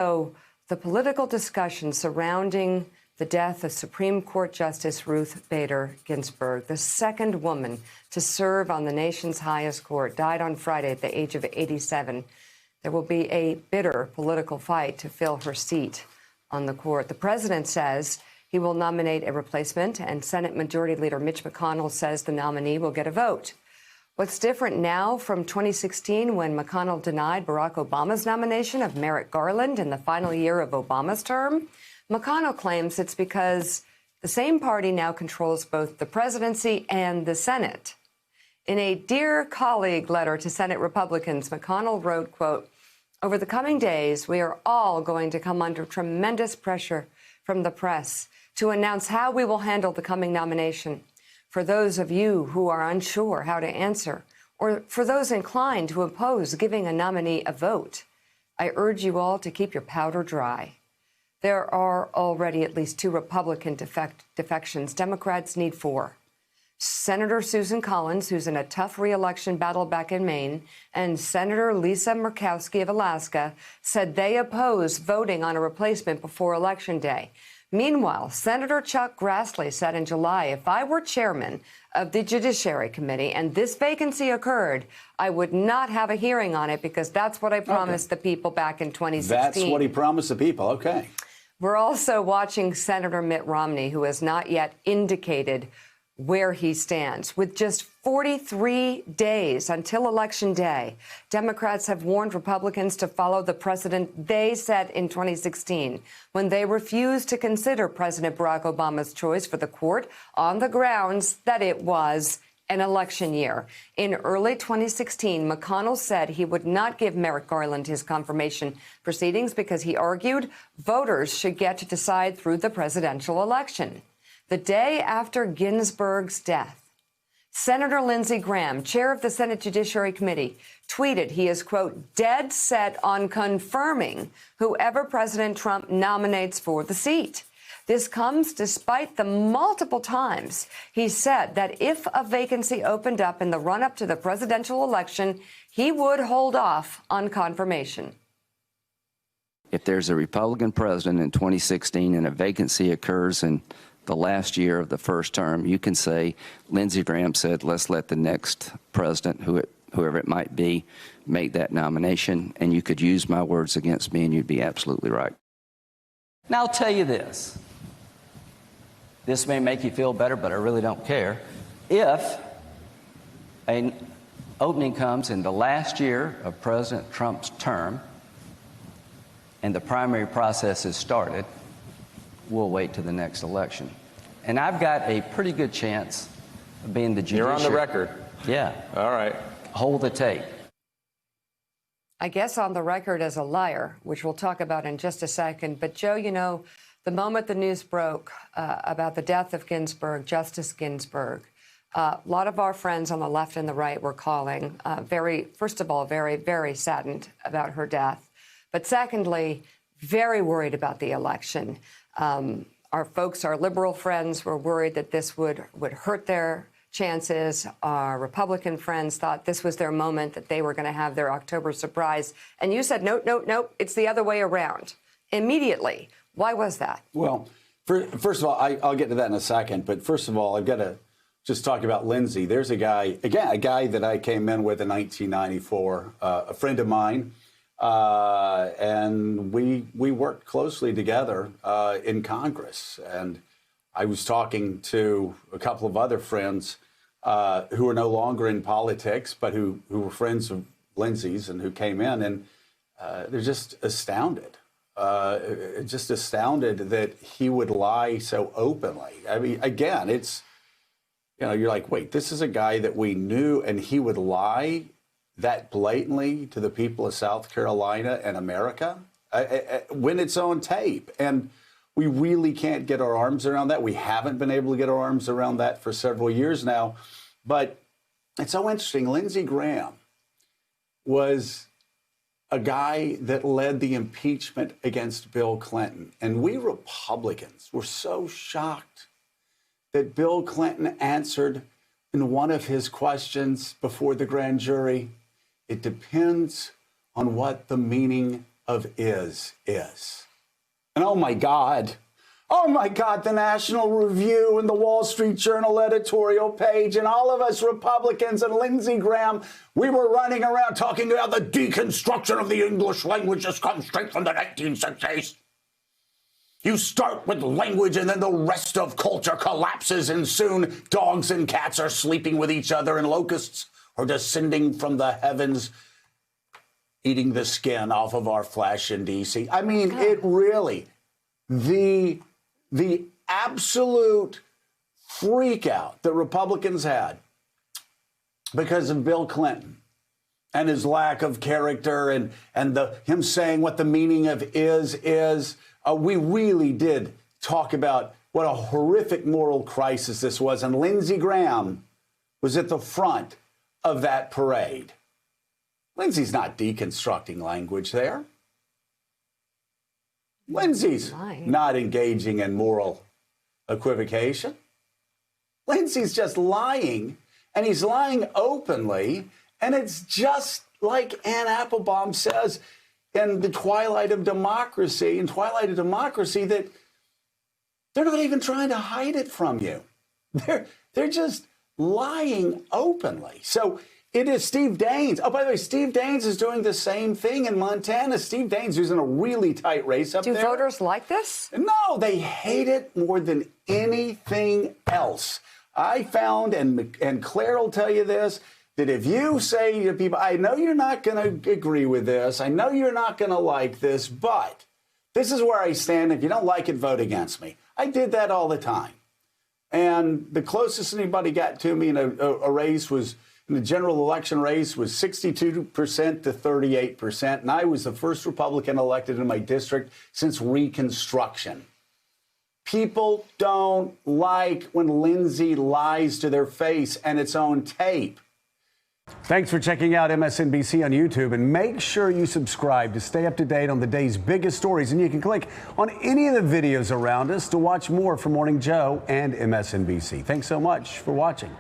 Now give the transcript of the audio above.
So the political discussion surrounding the death of Supreme Court Justice Ruth Bader Ginsburg, the second woman to serve on the nation's highest court, died on Friday at the age of 87. There will be a bitter political fight to fill her seat on the court. The president says he will nominate a replacement, and Senate Majority Leader Mitch McConnell says the nominee will get a vote. What's different now from 2016, when McConnell denied Barack Obama's nomination of Merrick Garland in the final year of Obama's term? McConnell claims it's because the same party now controls both the presidency and the Senate. In a Dear Colleague letter to Senate Republicans, McConnell wrote, quote, "Over the coming days, we are all going to come under tremendous pressure from the press to announce how we will handle the coming nomination. For those of you who are unsure how to answer, or for those inclined to oppose giving a nominee a vote, I urge you all to keep your powder dry. There are already at least 2 Republican defections. Democrats need 4. Senator Susan Collins, who's in a tough re-election battle back in Maine, and Senator Lisa Murkowski of Alaska said they oppose voting on a replacement before Election Day. Meanwhile, Senator Chuck Grassley said in July, if I were chairman of the Judiciary Committee and this vacancy occurred, I would not have a hearing on it because that's what I promised the people back in 2016. That's what he promised the people. Okay. We're also watching Senator Mitt Romney, who has not yet indicated where he stands. With just 43 days until Election Day, Democrats have warned Republicans to follow the precedent they set in 2016 when they refused to consider President Barack Obama's choice for the court on the grounds that it was an election year. In early 2016, McConnell said he would not give Merrick Garland his confirmation proceedings because he argued voters should get to decide through the presidential election. The day after Ginsburg's death, Senator Lindsey Graham, chair of the Senate Judiciary Committee, tweeted he is, quote, dead set on confirming whoever President Trump nominates for the seat. This comes despite the multiple times he said that if a vacancy opened up in the run-up to the presidential election, he would hold off on confirmation. If there's a Republican president in 2016 and a vacancy occurs in the last year of the first term, you can say Lindsey Graham said, let's let the next president, whoever it might be, make that nomination. And you could use my words against me and you'd be absolutely right. Now I'll tell you this. This may make you feel better, but I really don't care. If an opening comes in the last year of President Trump's term and the primary process is started, we'll wait to the next election. And I've got a pretty good chance of being the judiciary. You're on the record. Yeah. All right. Hold the tape. I guess on the record as a liar, which we'll talk about in just a second. But, Joe, you know, the moment the news broke about the death of Ginsburg, Justice Ginsburg, a lot of our friends on the left and the right were calling, first of all, very, very saddened about her death. But secondly, very worried about the election. Our folks, our liberal friends, were worried that this would hurt their chances. Our Republican friends thought this was their moment, that they were going to have their October surprise. And you said, nope, it's the other way around. Immediately. Why was that? Well, first of all, I'll get to that in a second. But first of all, I've got to just talk about Lindsey. There's a guy that I came in with in 1994, a friend of mine. And we worked closely together in Congress. And I was talking to a couple of other friends who are no longer in politics, but who were friends of Lindsey's and who came in. And they're just astounded that he would lie so openly. I mean, again, it's, you know, you're like, wait, this is a guy that we knew and he would lie that blatantly to the people of South Carolina and America when it's on tape. And we really can't get our arms around that. We haven't been able to get our arms around that for several years now. But it's so interesting. Lindsey Graham was a guy that led the impeachment against Bill Clinton. And we Republicans were so shocked that Bill Clinton answered in one of his questions before the grand jury, it depends on what the meaning of is. And oh my God, the National Review and the Wall Street Journal editorial page and all of us Republicans and Lindsey Graham, we were running around talking about the deconstruction of the English language that's come straight from the 1960s. You start with language and then the rest of culture collapses, and soon dogs and cats are sleeping with each other and locusts are descending from the heavens, eating the skin off of our flesh in D.C. I mean, it really, the absolute freak out that Republicans had because of Bill Clinton and his lack of character and him saying what the meaning of is. We really did talk about what a horrific moral crisis this was. And Lindsey Graham was at the front of that parade. Lindsey's not deconstructing language there. Lindsey's not engaging in moral equivocation. Lindsey's just lying, and he's lying openly. And it's just like Anne Applebaum says in Twilight of Democracy, that they're not even trying to hide it from you. They're just lying openly. So it is Steve Daines. Oh, by the way, Steve Daines is doing the same thing in Montana. Steve Daines, who's in a really tight race up there. Do voters like this? No, they hate it more than anything else. I found, and Claire will tell you this, that if you say to people, I know you're not going to agree with this, I know you're not going to like this, but this is where I stand. If you don't like it, vote against me. I did that all the time. And the closest anybody got to me in a race was, in the general election race, was 62% to 38%. And I was the first Republican elected in my district since Reconstruction. People don't like when Lindsey lies to their face and its own tape. Thanks for checking out MSNBC on YouTube, and make sure you subscribe to stay up to date on the day's biggest stories. And you can click on any of the videos around us to watch more from Morning Joe and MSNBC. Thanks so much for watching.